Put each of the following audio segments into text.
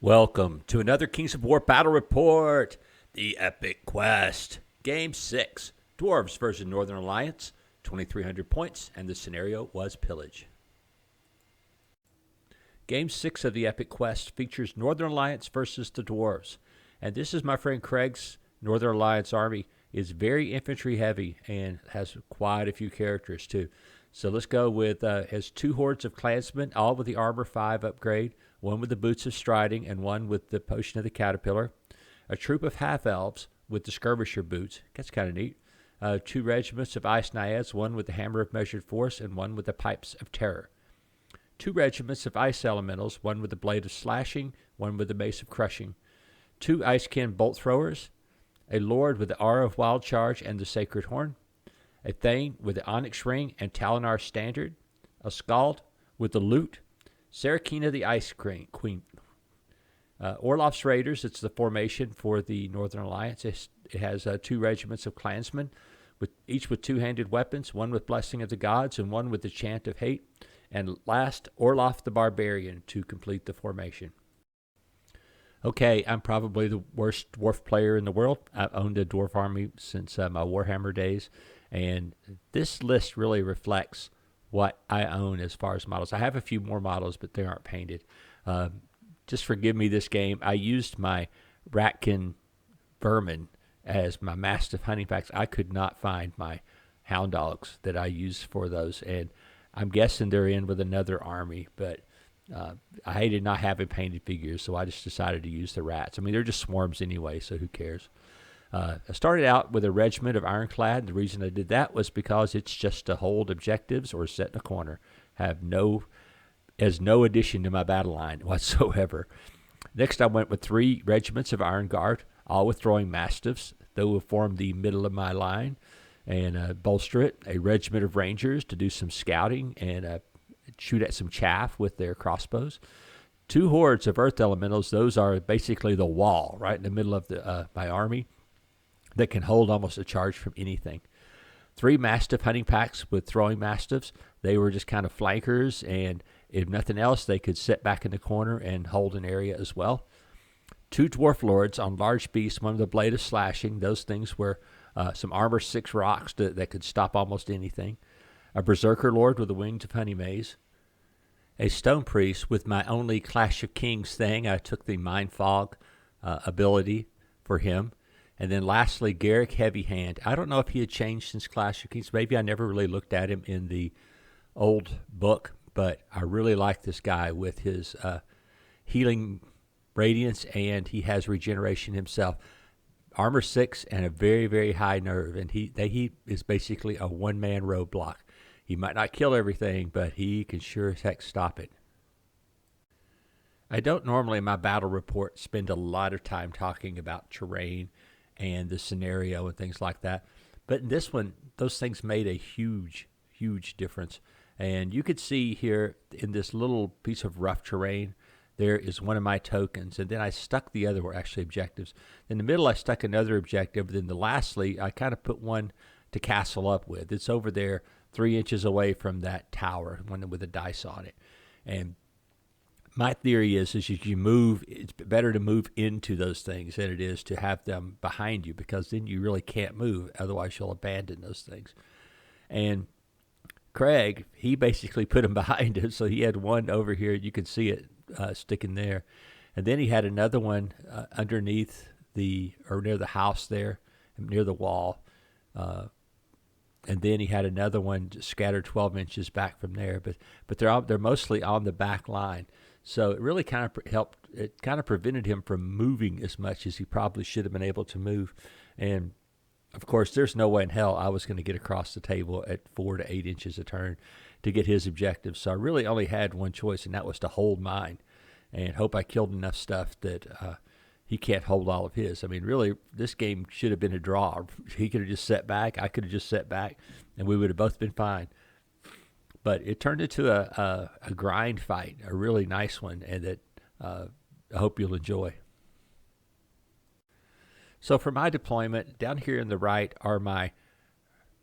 Welcome to another Kings of War Battle Report, the Epic Quest. Game 6, Dwarves versus Northern Alliance, 2,300 points, and the scenario was Pillage. Game 6 of the Epic Quest features Northern Alliance versus the Dwarves. And this is my friend Craig's Northern Alliance army. It's very infantry heavy and has quite a few characters too. So let's go with, has 2 hordes of clansmen, all with the armor 5 upgrade, one with the boots of striding and one with the potion of the caterpillar. A troop of half-elves with the skirmisher boots. That's kind of neat. 2 regiments of ice naiads, one with the hammer of measured force and one with the pipes of terror. 2 regiments of ice elementals, one with the blade of slashing, one with the mace of crushing. 2 icekin bolt throwers. A lord with the aura of wild charge and the sacred horn. A thane with the onyx ring and Talinar standard. A skald with the lute. Sarakina the Ice Queen. Orloff's Raiders, it's the formation for the Northern Alliance. It has 2 regiments of clansmen, each with 2-handed weapons, one with Blessing of the Gods and one with the Chant of Hate. And last, Orloff the Barbarian to complete the formation. Okay, I'm probably the worst dwarf player in the world. I've owned a dwarf army since my Warhammer days, and this list really reflects what I own as far as models. I have a few more models, but they aren't painted. Just forgive me this game. I used my Ratkin Vermin as my Mastiff hunting packs. I could not find my Hound Dogs that I used for those, and I'm guessing they're in with another army, but I hated not having painted figures, so I just decided to use the rats. I mean, they're just swarms anyway, so who cares? I started out with a regiment of Ironclad. The reason I did that was because it's just to hold objectives or sit in a corner. Has no addition to my battle line whatsoever. Next, I went with 3 regiments of Iron Guard, all with throwing mastiffs. They will form the middle of my line and bolster it. A regiment of Rangers to do some scouting and shoot at some chaff with their crossbows. 2 hordes of Earth Elementals. Those are basically the wall right in the middle of my army that can hold almost a charge from anything. 3 Mastiff hunting packs with throwing Mastiffs. They were just kind of flankers, and if nothing else, they could sit back in the corner and hold an area as well. 2 Dwarf Lords on large beasts, one with a blade of slashing. Those things were some armor 6 rocks that could stop almost anything. A Berserker Lord with the wings of Honey Maze. A Stone Priest with my only Clash of Kings thing. I took the Mind Fog ability for him. And then lastly, Garrick Heavy Hand. I don't know if he had changed since Clash of Kings. Maybe I never really looked at him in the old book, but I really like this guy with his healing radiance, and he has regeneration himself. Armor 6 and a very, very high nerve, and he is basically a one-man roadblock. He might not kill everything, but he can sure as heck stop it. I don't normally in my battle report spend a lot of time talking about terrain and the scenario and things like that. But in this one, those things made a huge, huge difference. And you could see here in this little piece of rough terrain, there is one of my tokens. And then I stuck the other were actually objectives. In the middle, I stuck another objective. Then lastly, I kind of put one to castle up with. It's over there 3 inches away from that tower, one with a dice on it. And my theory is as you move, it's better to move into those things than it is to have them behind you, because then you really can't move. Otherwise, you'll abandon those things. And Craig, he basically put them behind him. So he had one over here. You could see it sticking there. And then he had another one underneath or near the house there, near the wall. And then he had another one scattered 12 inches back from there. But they're mostly on the back line. So it really kind of helped. It kind of prevented him from moving as much as he probably should have been able to move. And, of course, there's no way in hell I was going to get across the table at 4 to 8 inches a turn to get his objective. So I really only had one choice, and that was to hold mine and hope I killed enough stuff that he can't hold all of his. I mean, really, this game should have been a draw. He could have just sat back. I could have just sat back, and we would have both been fine. But it turned into a grind fight, a really nice one, and that I hope you'll enjoy. So for my deployment, down here in the right are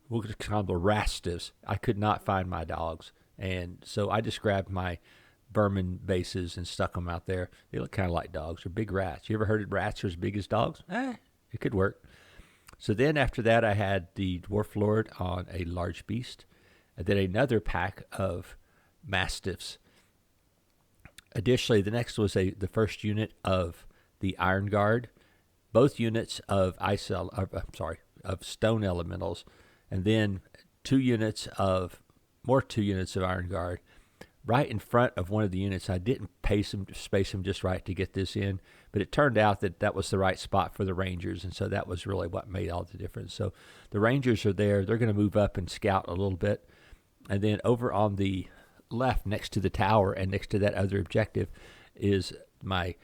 we'll just call them the Rastivs. I could not find my dogs, and so I just grabbed vermin bases and stuck them out there. They look kind of like dogs. They're big rats. You ever heard of rats are as big as dogs? It could work. So then after that, I had the Dwarf Lord on a large beast, and then another pack of Mastiffs. Additionally, the next was the first unit of the Iron Guard, both units of stone elementals, and then two units of Iron Guard. Right in front of one of the units, I didn't space them just right to get this in, but it turned out that was the right spot for the Rangers, and so that was really what made all the difference. So the Rangers are there. They're going to move up and scout a little bit, and then over on the left next to the tower and next to that other objective is my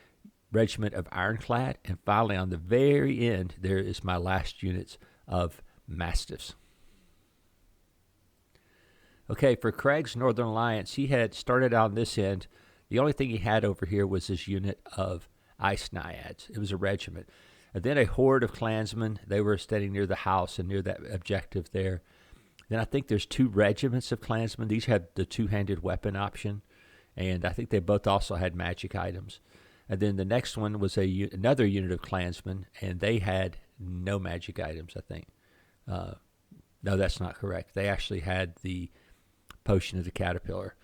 regiment of Ironclad, and finally on the very end there is my last units of Mastiffs. Okay, for Craig's Northern Alliance, he had started on this end. The only thing he had over here was his unit of Ice Naiads. It was a regiment. And then a horde of clansmen. They were standing near the house and near that objective there. Then I think there's two regiments of clansmen. These had the two-handed weapon option, and I think they both also had magic items. And then the next one was another unit of clansmen, and they had no magic items, I think. No, that's not correct. They actually had the Potion of the Caterpillar.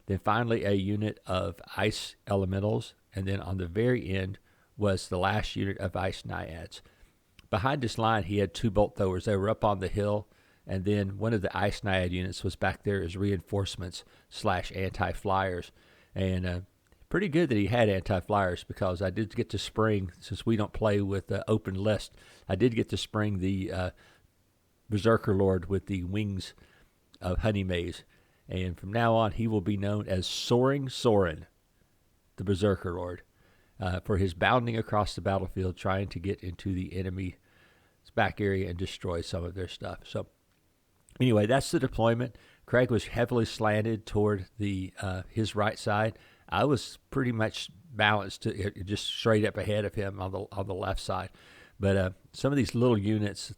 Then finally a unit of Ice Elementals, and then on the very end was the last unit of Ice Naiads. Behind this line, he had two bolt throwers. They were up on the hill, and then one of the Ice Naiad units was back there as reinforcements / anti-flyers. And pretty good that he had anti-flyers, because I did get to spring, since we don't play with open list, I did get to spring the Berserker Lord with the wings of Honey Maze. And from now on, he will be known as Soaring Soren, the Berserker Lord, for his bounding across the battlefield, trying to get into the enemy's back area and destroy some of their stuff. So anyway, that's the deployment. Craig was heavily slanted toward his right side. I was pretty much balanced just straight up ahead of him on the left side. But some of these little units,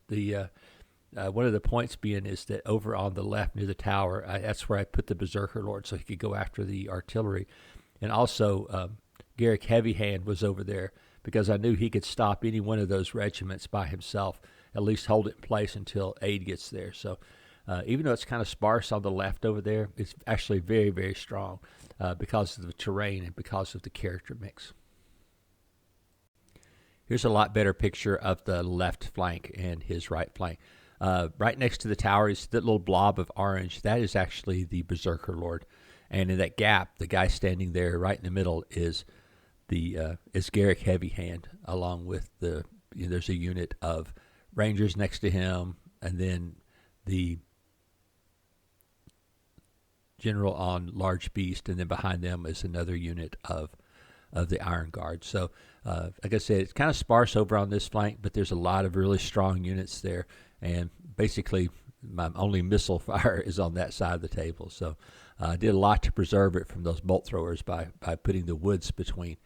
one of the points being is that over on the left near the tower, that's where I put the Berserker Lord so he could go after the artillery. And also Garrick Heavyhand was over there because I knew he could stop any one of those regiments by himself, at least hold it in place until aid gets there. So even though it's kind of sparse on the left over there, it's actually very, very strong because of the terrain and because of the character mix. Here's a lot better picture of the left flank and his right flank. Right next to the tower is that little blob of orange. That is actually the Berserker Lord. And in that gap, the guy standing there right in the middle is Garrick Heavyhand, along with there's a unit of Rangers next to him, and then the General on Large Beast, and then behind them is another unit of the Iron Guard. So, like I said, it's kind of sparse over on this flank, but there's a lot of really strong units there. And basically, my only missile fire is on that side of the table. So I did a lot to preserve it from those bolt throwers by putting the woods between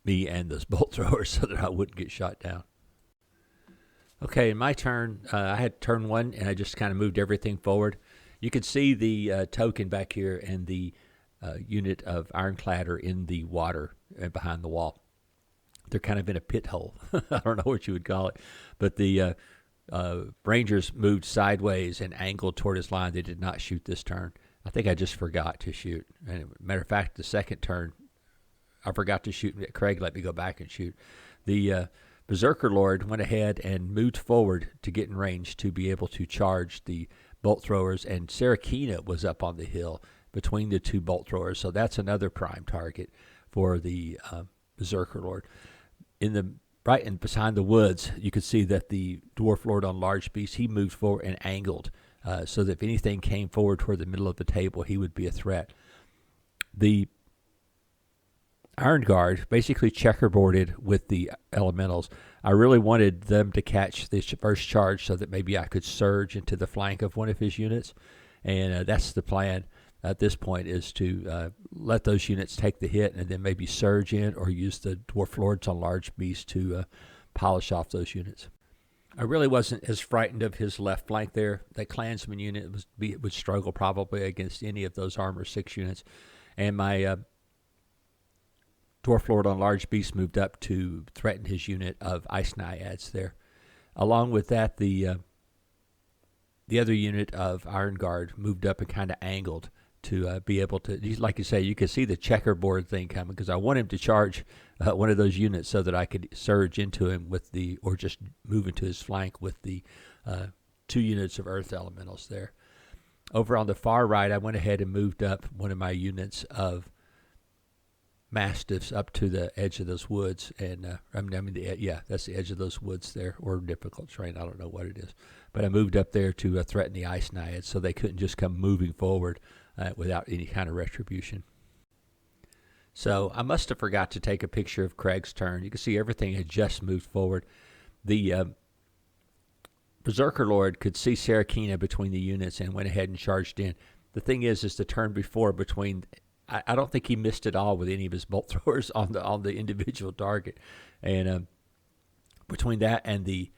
me and those bolt throwers so that I wouldn't get shot down. Okay, in my turn, I had turn one, and I just kind of moved everything forward. You can see the token back here, and the unit of Ironclad are in the water behind the wall. They're kind of in a pit hole. I don't know what you would call it. But the Rangers moved sideways and angled toward his line. They did not shoot this turn. I think I just forgot to shoot. And matter of fact, the second turn, I forgot to shoot. Craig let me go back and shoot. The Berserker Lord went ahead and moved forward to get in range to be able to charge the bolt throwers. And Sarakina was up on the hill between the two bolt throwers. So that's another prime target for the Berserker Lord. In the right and behind the woods, you could see that the Dwarf Lord on Large Beast, he moved forward and angled so that if anything came forward toward the middle of the table, he would be a threat. The Iron Guard basically checkerboarded with the Elementals. I really wanted them to catch the first charge so that maybe I could surge into the flank of one of his units, and that's the plan at this point, is to let those units take the hit and then maybe surge in or use the Dwarf Lords on Large Beast to polish off those units. I really wasn't as frightened of his left flank there. That Klansman unit would struggle probably against any of those Armor 6 units. And my Dwarf Lord on Large Beast moved up to threaten his unit of Ice Naiads there. Along with that, the other unit of Iron Guard moved up and kind of angled to be able to, like you say, you could see the checkerboard thing coming because I want him to charge one of those units so that I could surge into him or just move into his flank with the 2 units of Earth Elementals there. Over on the far right, I went ahead and moved up one of my units of Mastiffs up to the edge of those woods, and that's the edge of those woods there, or difficult terrain. I don't know what it is, but I moved up there to threaten the Ice Naiads, so they couldn't just come moving forward without any kind of retribution. So I must have forgot to take a picture of Craig's turn. You can see everything had just moved forward. The Berserker Lord could see Sarakina between the units and went ahead and charged in. The thing is the turn before I don't think he missed at all with any of his bolt throwers on the individual target. And between that and the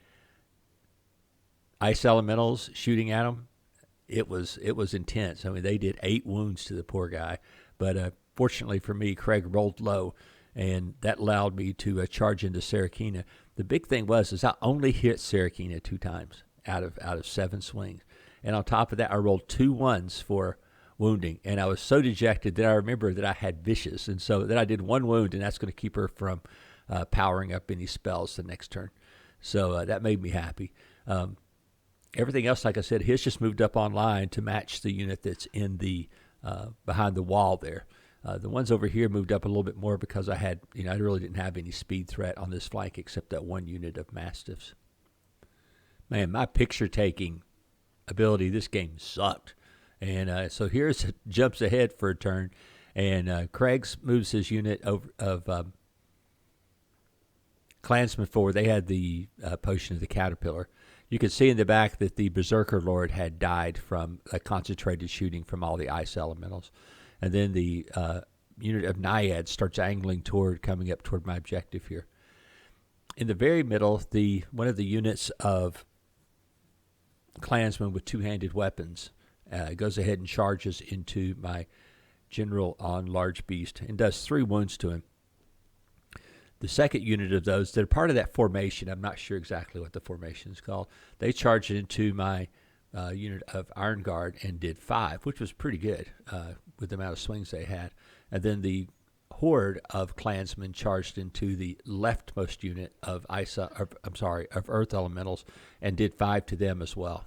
Ice Elementals shooting at him, it was intense. I mean, they did 8 wounds to the poor guy. But fortunately for me, Craig rolled low, and that allowed me to charge into Sarakina. The big thing was I only hit Sarakina 2 times out of 7 swings. And on top of that, I rolled 2 1s for wounding, and I was so dejected that I remember that I had Vicious, and so then I did 1 wound, and that's going to keep her from powering up any spells the next turn. So that made me happy. Everything else, like I said, his just moved up online to match the unit that's in the behind the wall there. The ones over here moved up a little bit more because I really didn't have any speed threat on this flank except that 1 unit of Mastiffs. Man, my picture taking ability this game sucked. And so here's jumps ahead for a turn, and Craig's moves his unit of Klansmen forward. They had the potion of the Caterpillar. You could see in the back that the Berserker Lord had died from a concentrated shooting from all the Ice Elementals. And then the unit of Naiads starts angling coming up toward my objective here. In the very middle, one of the units of Klansmen with 2-handed weapons goes ahead and charges into my general on Large Beast and does 3 wounds to him. The second unit of those, they're part of that formation. I'm not sure exactly what the formation is called. They charged into my unit of Iron Guard and did 5, which was pretty good with the amount of swings they had. And then the horde of Klansmen charged into the leftmost unit of Earth Elementals and did 5 to them as well.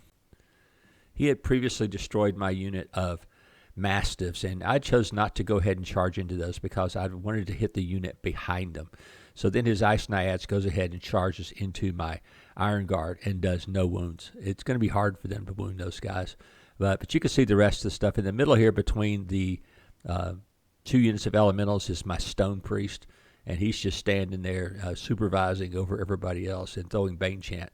He had previously destroyed my unit of Mastiffs, and I chose not to go ahead and charge into those because I wanted to hit the unit behind them. So then his Ice Naiads goes ahead and charges into my Iron Guard and does no wounds. It's going to be hard for them to wound those guys. But you can see the rest of the stuff. In the middle here between the 2 units of Elementals is my Stone Priest, and he's just standing there supervising over everybody else and throwing Bane Chant.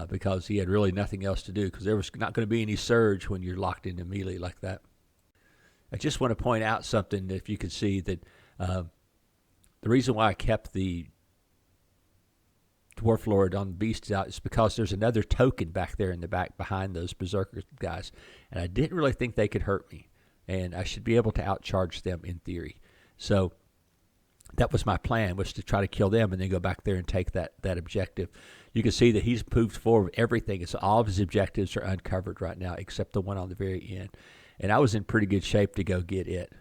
Because he had really nothing else to do because there was not going to be any surge when you're locked into melee like that. I just want to point out something, if you could see that the reason why I kept the Dwarf Lord on the Beast out is because there's another token back there in the back behind those Berserker guys, and I didn't really think they could hurt me, and I should be able to outcharge them in theory. So that was my plan, was to try to kill them and then go back there and take that objective. You can see that he's moved forward everything. So all of his objectives are uncovered right now except the one on the very end. And I was in pretty good shape to go get it.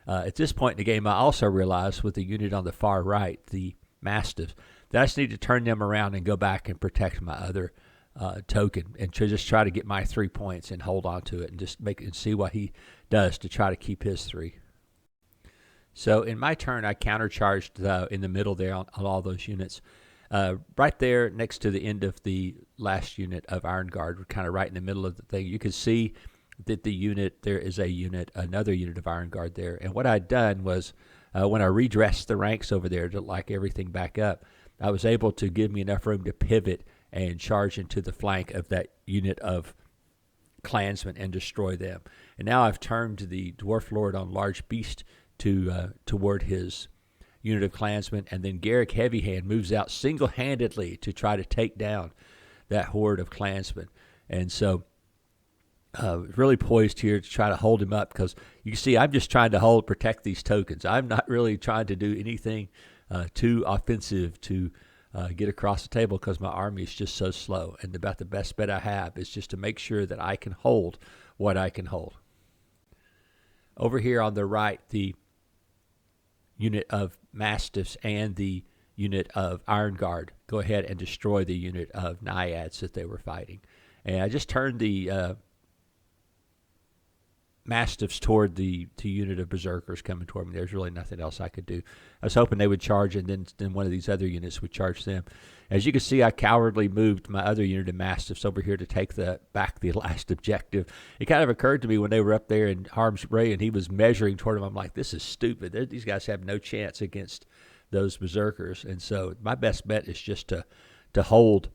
At this point in the game, I also realized with the unit on the far right, the Mastiffs, that I just need to turn them around and go back and protect my other token and to just try to get my 3 points and hold on to it and just see what he does to try to keep his 3. So in my turn, I countercharged in the middle there on all those units. Right there next to the end of the last unit of Iron Guard, kind of right in the middle of the thing, you can see that there is another unit of Iron Guard there. And what I'd done was when I redressed the ranks over there to like everything back up, I was able to give me enough room to pivot and charge into the flank of that unit of Klansmen and destroy them. And now I've turned the Dwarf Lord on Large Beast toward his unit of Klansmen, and then Garrick Heavyhand moves out single-handedly to try to take down that horde of Klansmen. And so really poised here to try to hold him up, because you can see I'm just trying to protect these tokens. I'm not really trying to do anything too offensive to get across the table, because my army is just so slow. And about the best bet I have is just to make sure that I can hold what I can hold. Over here on the right, the unit of Mastiffs and the unit of Iron Guard go ahead and destroy the unit of Naiads that they were fighting. And I just turned the Mastiffs toward the unit of Berserkers coming toward me. There's really nothing else I could do. I was hoping they would charge, and then one of these other units would charge them. As you can see, I cowardly moved my other unit of Mastiffs over here to take back the last objective. It kind of occurred to me when they were up there in harm's way and he was measuring toward them, I'm like, this is stupid. These guys have no chance against those Berserkers. And so my best bet is just to hold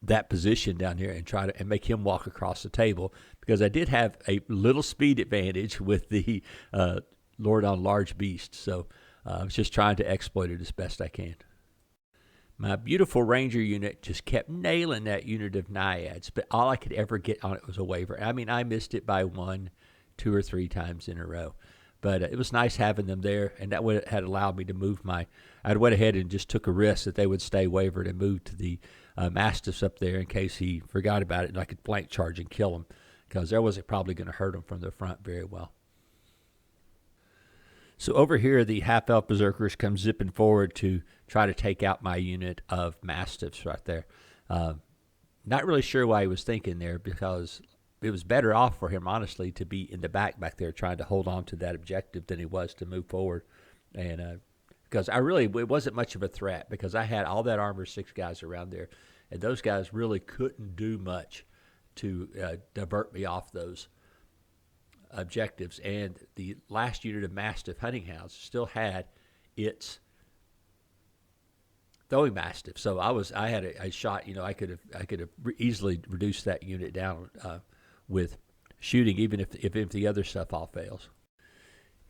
that position down here and try to make him walk across the table, because I did have a little speed advantage with the Lord on Large Beast. So I was just trying to exploit it as best I can. My beautiful Ranger unit just kept nailing that unit of Naiads, but all I could ever get on it was a waver. I mean, I missed it by 1, 2, or 3 times in a row. But it was nice having them there, and that had allowed me to move I'd went ahead and just took a risk that they would stay wavered and move to the Mastiffs up there in case he forgot about it, and I could flank charge and kill him, because there wasn't probably going to hurt him from the front very well. So over here, the half-elf Berserkers come zipping forward to try to take out my unit of Mastiffs right there. Not really sure why he was thinking there, because it was better off for him, honestly, to be in the back there trying to hold on to that objective than he was to move forward. And because it wasn't much of a threat, because I had all that armor 6 guys around there, and those guys really couldn't do much to divert me off those objectives. And the last unit of Mastiff hunting hounds still had its throwing Mastiff, so I had a shot. I could have easily reduced that unit down with shooting, even if the other stuff all fails.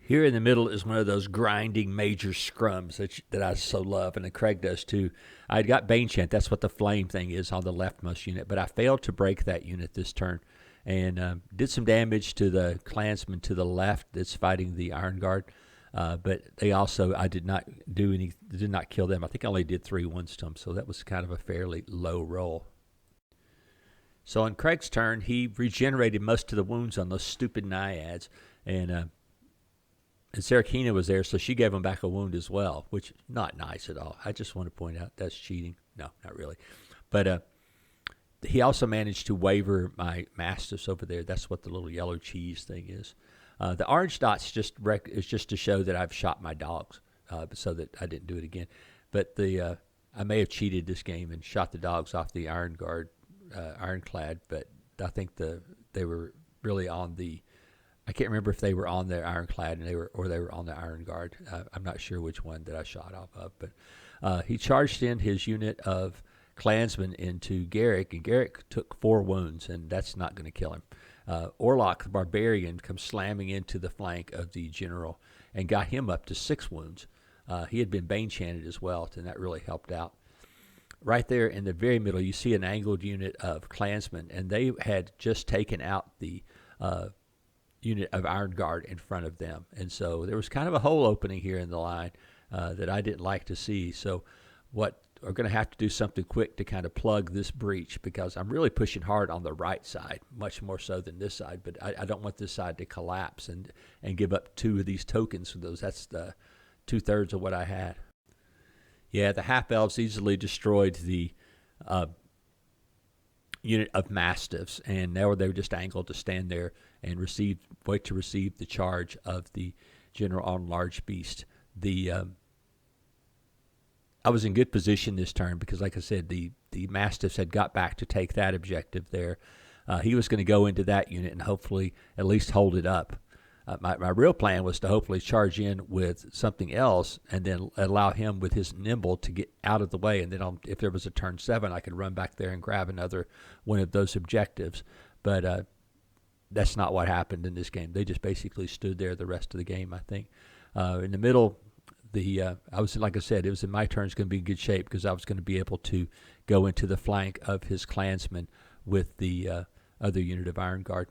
Here in the middle is one of those grinding major scrums that I so love, and Craig does too. I got Bane Chant, that's what the flame thing is on the leftmost unit, but I failed to break that unit this turn, and did some damage to the Klansman to the left that's fighting the Iron Guard. But I did not kill them. I think I only did 3 wounds to them, so that was kind of a fairly low roll. So on Craig's turn, he regenerated most of the wounds on those stupid Naiads, and Sarakina was there, so she gave him back a wound as well, which not nice at all. I just want to point out that's cheating. No, not really. But he also managed to waver my Mastiffs over there. That's what the little yellow cheese thing is. The orange dots is just to show that I've shot my dogs, so that I didn't do it again. But I may have cheated this game and shot the dogs off the Iron Guard, Ironclad, but I think they were really on the. I can't remember if they were on the Ironclad they were on the Iron Guard. I'm not sure which one that I shot off of, but he charged in his unit of Klansmen into Garrick, and Garrick took 4 wounds, and that's not going to kill him. Orlok, the Barbarian, comes slamming into the flank of the General and got him up to 6 wounds. He had been Bane Chanted as well, and that really helped out. Right there in the very middle, you see an angled unit of Klansmen, and they had just taken out the unit of Iron Guard in front of them. And so there was kind of a hole opening here in the line that I didn't like to see. So what we're going to have to do something quick to kind of plug this breach, because I'm really pushing hard on the right side, much more so than this side. But I don't want this side to collapse and give up 2 of these tokens for those. That's the 2/3 of what I had. Yeah, the half-elves easily destroyed the unit of Mastiffs, and now they were just angled to stand there and wait to receive the charge of the General on Large Beast. I was in good position this turn because, like I said, the Mastiffs had got back to take that objective there. He was going to go into that unit and hopefully at least hold it up. My real plan was to hopefully charge in with something else and then allow him with his nimble to get out of the way. And then if there was a turn 7, I could run back there and grab another one of those objectives. But that's not what happened in this game. They just basically stood there the rest of the game, I think. In the middle, I was, like I said, it was in my turn. It's going to be in good shape because I was going to be able to go into the flank of his clansmen with the other unit of Iron Guard.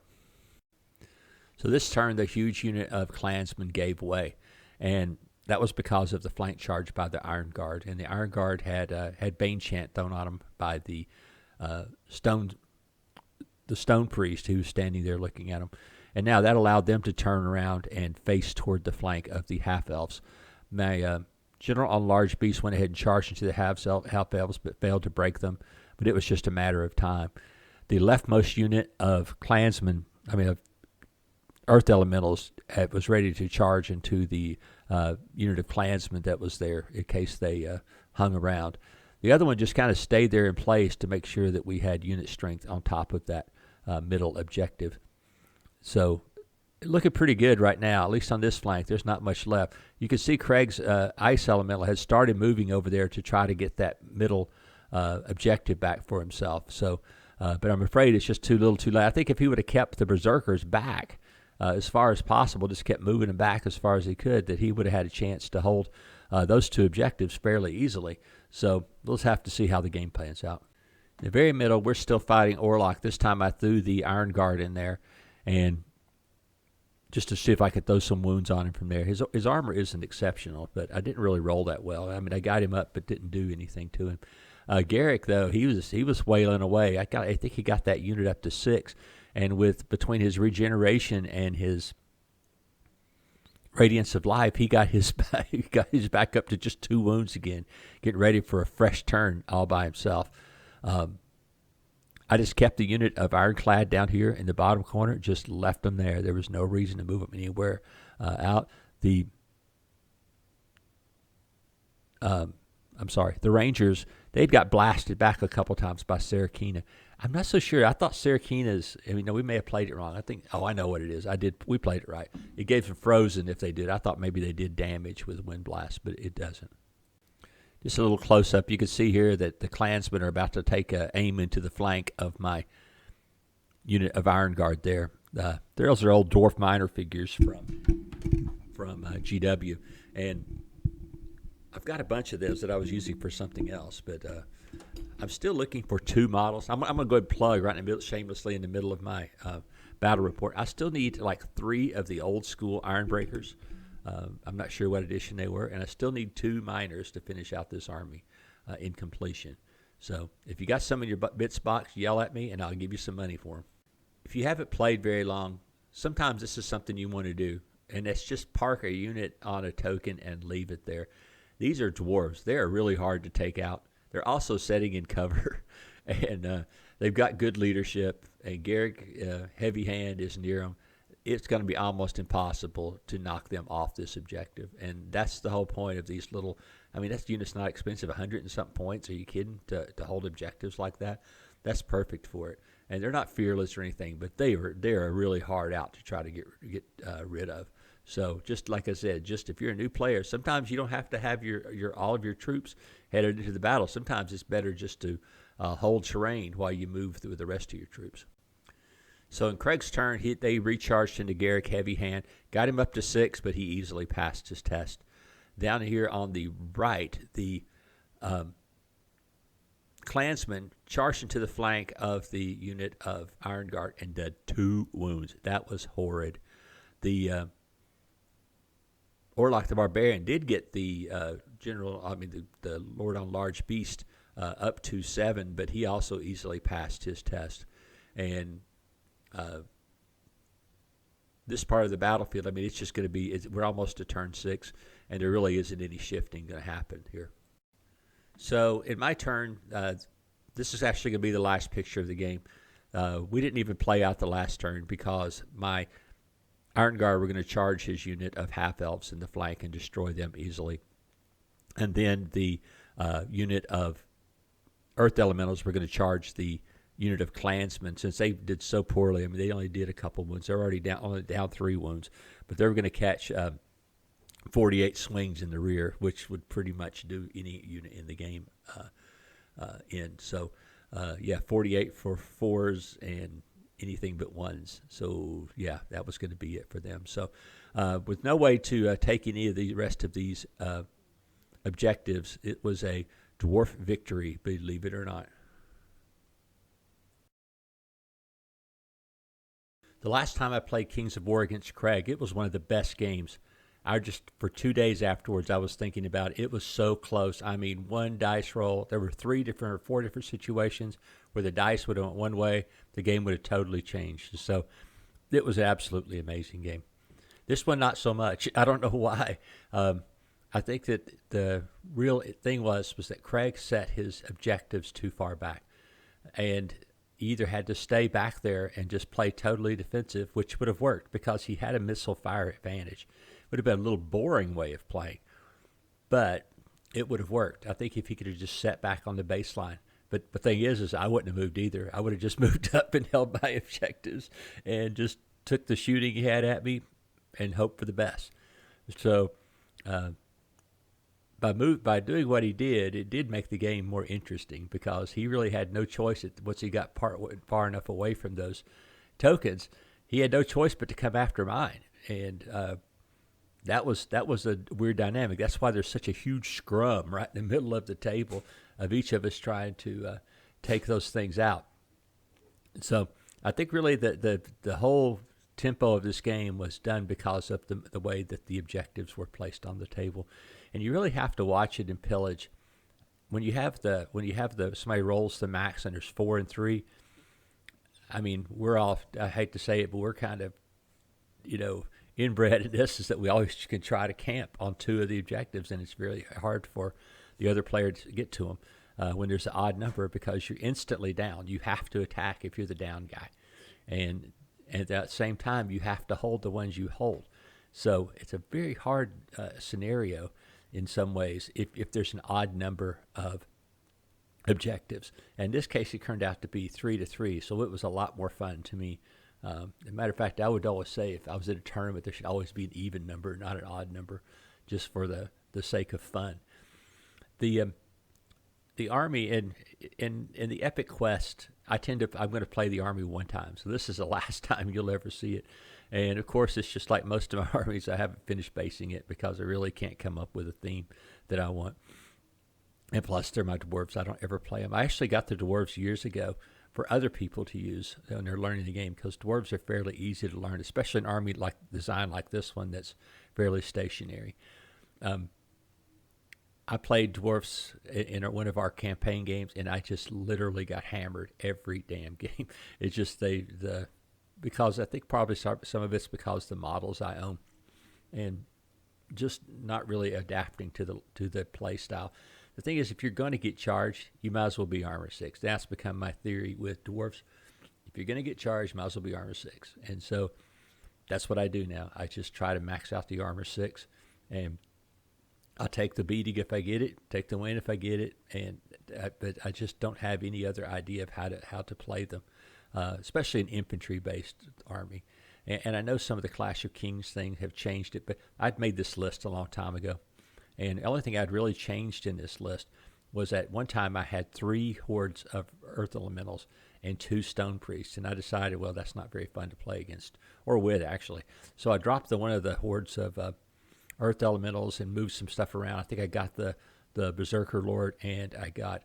So this turn, the huge unit of clansmen gave way, and that was because of the flank charge by the Iron Guard. And the Iron Guard had Bane Chant thrown on them by the stone priest who was standing there looking at them. And now that allowed them to turn around and face toward the flank of the half-elves. My general on large beast went ahead and charged into the half-elves, but failed to break them. But it was just a matter of time. The leftmost unit of clansmen, of earth elementals, was ready to charge into the unit of clansmen that was there in case they hung around. The other one just kind of stayed there in place to make sure that we had unit strength on top of that middle objective. So looking pretty good right now, at least on this flank. There's not much left. You can see Craig's ice elemental has started moving over there to try to get that middle objective back for himself. So, but I'm afraid it's just too little too late. I think if he would have kept the berserkers back as far as possible, just kept moving them back as far as he could, that he would have had a chance to hold those two objectives fairly easily. So we'll just have to see how the game plans out. In the very middle, we're still fighting Orlok. This time I threw the Iron Guard in there, and just to see if I could throw some wounds on him from there. His armor isn't exceptional, but I didn't really roll that well. I got him up, but didn't do anything to him. Garrick, though, he was wailing away. I think he got that unit up to 6, and between his regeneration and his Radiance of Life, he got his back up to just 2 wounds again, getting ready for a fresh turn all by himself. I just kept the unit of Ironclad down here in the bottom corner, just left them there. There was no reason to move them anywhere out. The Rangers, they'd got blasted back a couple times by Sarakina. I'm not so sure. I thought Sarakina's, we may have played it wrong. I know what it is. We played it right. It gave them frozen if they did. I thought maybe they did damage with wind blast, but it doesn't. Just a little close-up, you can see here that the clansmen are about to take aim into the flank of my unit of Iron Guard there. Those are old dwarf miner figures from GW, and I've got a bunch of those that I was using for something else, but I'm still looking for 2 models. I'm going to go ahead and plug right in the middle, shamelessly in the middle of my battle report. I still need 3 of the old-school Iron Breakers. I'm not sure what edition they were, and I still need 2 miners to finish out this army in completion. So if you got some in your bits box, yell at me, and I'll give you some money for them. If you haven't played very long, sometimes this is something you want to do, and that's just park a unit on a token and leave it there. These are dwarves. They are really hard to take out. They're also setting in cover, and they've got good leadership, and Garrick, heavy hand, is near them. It's going to be almost impossible to knock them off this objective. And that's the whole point of these little, that unit's not expensive, 100 and something points. Are you kidding? To hold objectives like that? That's perfect for it. And they're not fearless or anything, but they're really hard out to try to get rid of. So just like I said, just if you're a new player, sometimes you don't have to have all of your troops headed into the battle. Sometimes it's better just to hold terrain while you move through the rest of your troops. So in Craig's turn, they recharged into Garrick heavy hand, got him up to 6, but he easily passed his test. Down here on the right, the clansman charged into the flank of the unit of Iron Guard and did 2 wounds. That was horrid. The Orlok the Barbarian did get the the Lord on Large Beast up to 7, but he also easily passed his test. And this part of the battlefield, it's just going to be, we're almost to turn 6, and there really isn't any shifting going to happen here. So in my turn, this is actually going to be the last picture of the game. We didn't even play out the last turn because my Iron Guard were going to charge his unit of half-elves in the flank and destroy them easily. And then the unit of Earth Elementals were going to charge the unit of clansmen. Since they did so poorly, they only did a couple wounds. They're already down 3 wounds. But they were going to catch 48 swings in the rear, which would pretty much do any unit in the game in. So, 48 for 4s and anything but ones. So yeah, that was going to be it for them. So with no way to take any of the rest of these objectives, it was a dwarf victory, believe it or not. The last time I played Kings of War against Craig, it was one of the best games. I just, for 2 days afterwards, I was thinking about it. It was so close. I mean, one dice roll, there were 4 different situations where the dice would have went one way, the game would have totally changed. So it was an absolutely amazing game. This one, not so much. I don't know why. I think that the real thing was that Craig set his objectives too far back. And either had to stay back there and just play totally defensive, which would have worked because he had a missile fire advantage. It would have been a little boring way of playing, but it would have worked. I think if he could have just sat back on the baseline. But the thing is I wouldn't have moved either. I would have just moved up and held my objectives and just took the shooting he had at me and hoped for the best. So by doing what he did, it did make the game more interesting because he really had no choice. Once he got far enough away from those tokens, he had no choice but to come after mine. And that was a weird dynamic. That's why there's such a huge scrum right in the middle of the table of each of us trying to take those things out. So I think really the whole tempo of this game was done because of the way that the objectives were placed on the table. And you really have to watch it in Pillage. When you have somebody rolls the max and there's 4 and 3, I mean, we're all, I hate to say it, but we're kind of, inbred in this is that we always can try to camp on 2 of the objectives, and it's really hard for the other player to get to them when there's an odd number because you're instantly down. You have to attack if you're the down guy. And at that same time, you have to hold the ones you hold. So it's a very hard scenario in some ways if there's an odd number of objectives. And in this case, it turned out to be 3 to 3, so it was a lot more fun to me. As a matter of fact, I would always say if I was at a tournament, there should always be an even number, not an odd number, just for the sake of fun. The army in the epic quest, I'm going to play the army one time, so this is the last time you'll ever see it. And of course, it's just like most of my armies, I haven't finished basing it because I really can't come up with a theme that I want. And plus, they're my dwarves. I don't ever play them. I actually got the dwarves years ago for other people to use when they're learning the game because dwarves are fairly easy to learn, especially an army like design like this one that's fairly stationary. I played dwarfs in one of our campaign games, and I just literally got hammered every damn game. It's just because I think probably some of it's because the models I own, and just not really adapting to the play style. The thing is, if you're going to get charged, you might as well be armor 6. That's become my theory with dwarves. If you're going to get charged, you might as well be armor 6. And so that's what I do now. I just try to max out the armor 6, and I'll take the beating if I get it, take the win if I get it, but I just don't have any other idea of how to play them, especially an infantry-based army. And I know some of the Clash of Kings things have changed it, but I'd made this list a long time ago. And the only thing I'd really changed in this list was at one time I had 3 hordes of earth elementals and 2 stone priests. And I decided, well, that's not very fun to play against, or with, actually. So I dropped one of the hordes of earth elementals and moved some stuff around. I think I got the Berserker Lord, and I got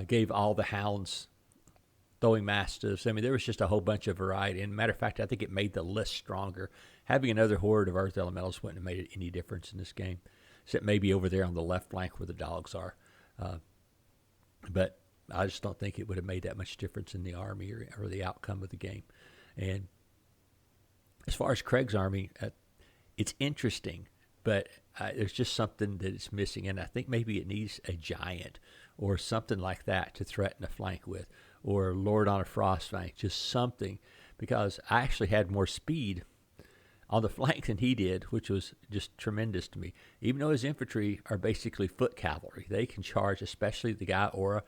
gave all the hounds throwing mastiffs. I mean, there was just a whole bunch of variety. And matter of fact, I think it made the list stronger. Having another horde of earth elementals wouldn't have made any difference in this game, except maybe over there on the left flank where the dogs are. But I just don't think it would have made that much difference in the army or the outcome of the game. And as far as Craig's army, it's interesting, but there's just something that it's missing. And I think maybe it needs a giant or something like that to threaten a flank with, or Lord on a frost flank, just something, because I actually had more speed on the flank than he did, which was just tremendous to me. Even though his infantry are basically foot cavalry, they can charge, especially the guy Aura,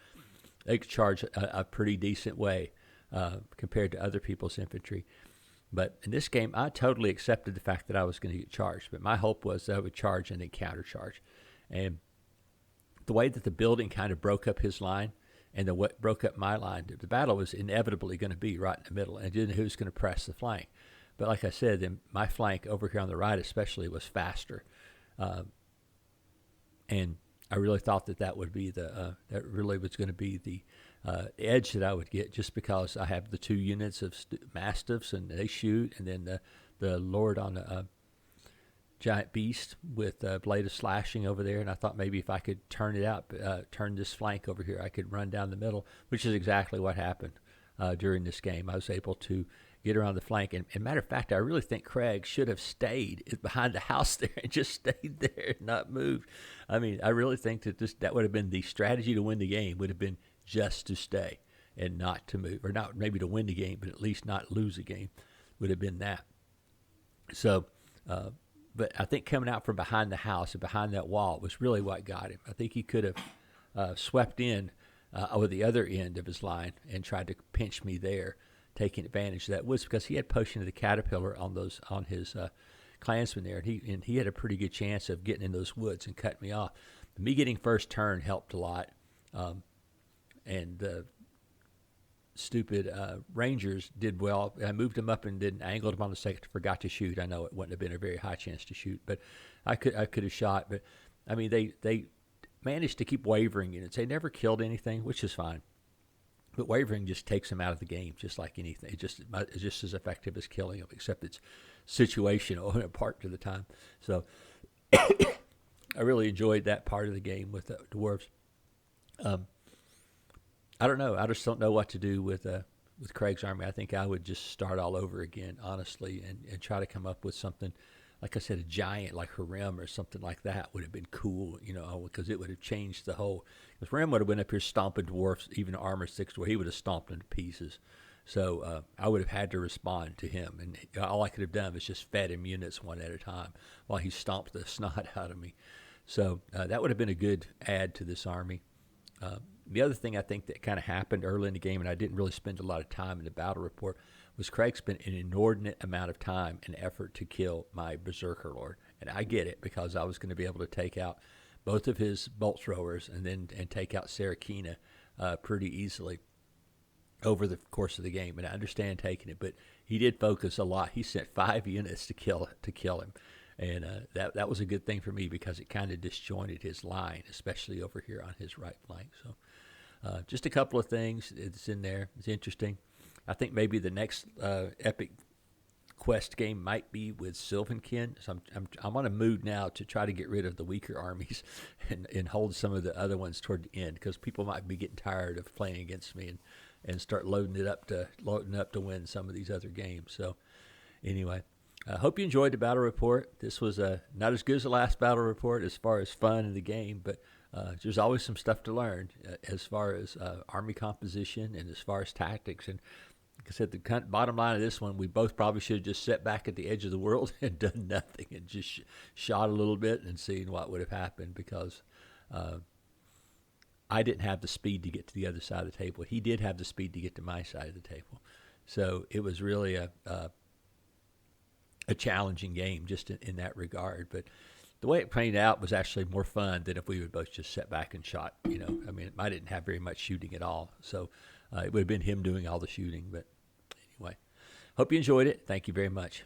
they can charge a pretty decent way compared to other people's infantry. But in this game, I totally accepted the fact that I was going to get charged. But my hope was that I would charge and then countercharge. And the way that the building kind of broke up his line And what broke up my line, the battle was inevitably going to be right in the middle, and I didn't know who was going to press the flank. But like I said, then my flank over here on the right especially was faster. And I really thought that would be that really was going to be the edge that I would get, just because I have the 2 units of Mastiffs, and they shoot, and then the Lord on the giant beast with Blade of Slashing over there. And I thought maybe if I could turn this flank over here, I could run down the middle, which is exactly what happened during this game. I was able to get around the flank. And matter of fact, I really think Craig should have stayed behind the house there and just stayed there and not moved. I mean, I really think that would have been the strategy to win the game, would have been just to stay and not to move, or not maybe to win the game, but at least not lose a game, would have been that. So, but I think coming out from behind the house and behind that wall was really what got him. I think he could have swept in over the other end of his line and tried to pinch me there, taking advantage of that. Was because he had Potion of the Caterpillar on his clansmen there, and he had a pretty good chance of getting in those woods and cutting me off. Me getting first turn helped a lot, and the stupid Rangers did well. I moved them up and then angled them on the second. Forgot to shoot. I know it wouldn't have been a very high chance to shoot, but I could have shot. But I mean, they managed to keep wavering units. They never killed anything, which is fine. But wavering just takes them out of the game, just like anything. It's just as effective as killing them, except it's situational and a part of the time. So I really enjoyed that part of the game with the Dwarves. I don't know. I just don't know what to do with Craig's army. I think I would just start all over again, honestly, and try to come up with something. Like I said, a giant like Harem or something like that would have been cool, because it would have changed the whole. Because Harem would have went up here stomping Dwarfs, even Armor 6, where he would have stomped them to pieces. So I would have had to respond to him, and all I could have done was just fed him units one at a time while he stomped the snot out of me. So that would have been a good add to this army. The other thing I think that kind of happened early in the game, and I didn't really spend a lot of time in the battle report, was Craig spent an inordinate amount of time and effort to kill my Berserker Lord. And I get it, because I was going to be able to take out both of his bolt throwers and take out Sarakina pretty easily over the course of the game. And I understand taking it, but he did focus a lot. He sent 5 units to kill him. And that was a good thing for me, because it kind of disjointed his line, especially over here on his right flank. So just a couple of things that's in there. It's interesting. I think maybe the next epic quest game might be with Sylvankin. So I'm on a mood now to try to get rid of the weaker armies and hold some of the other ones toward the end, because people might be getting tired of playing against me and start loading up to win some of these other games. So anyway. I hope you enjoyed the battle report. This was not as good as the last battle report as far as fun in the game, but there's always some stuff to learn as far as army composition and as far as tactics. And like I said, the bottom line of this one, we both probably should have just sat back at the edge of the world and done nothing and just shot a little bit and seen what would have happened, because I didn't have the speed to get to the other side of the table. He did have the speed to get to my side of the table. So it was really a challenging game just in that regard. But the way it played out was actually more fun than if we would both just sat back and shot. I mean, I didn't have very much shooting at all. So it would have been him doing all the shooting. But anyway, hope you enjoyed it. Thank you very much.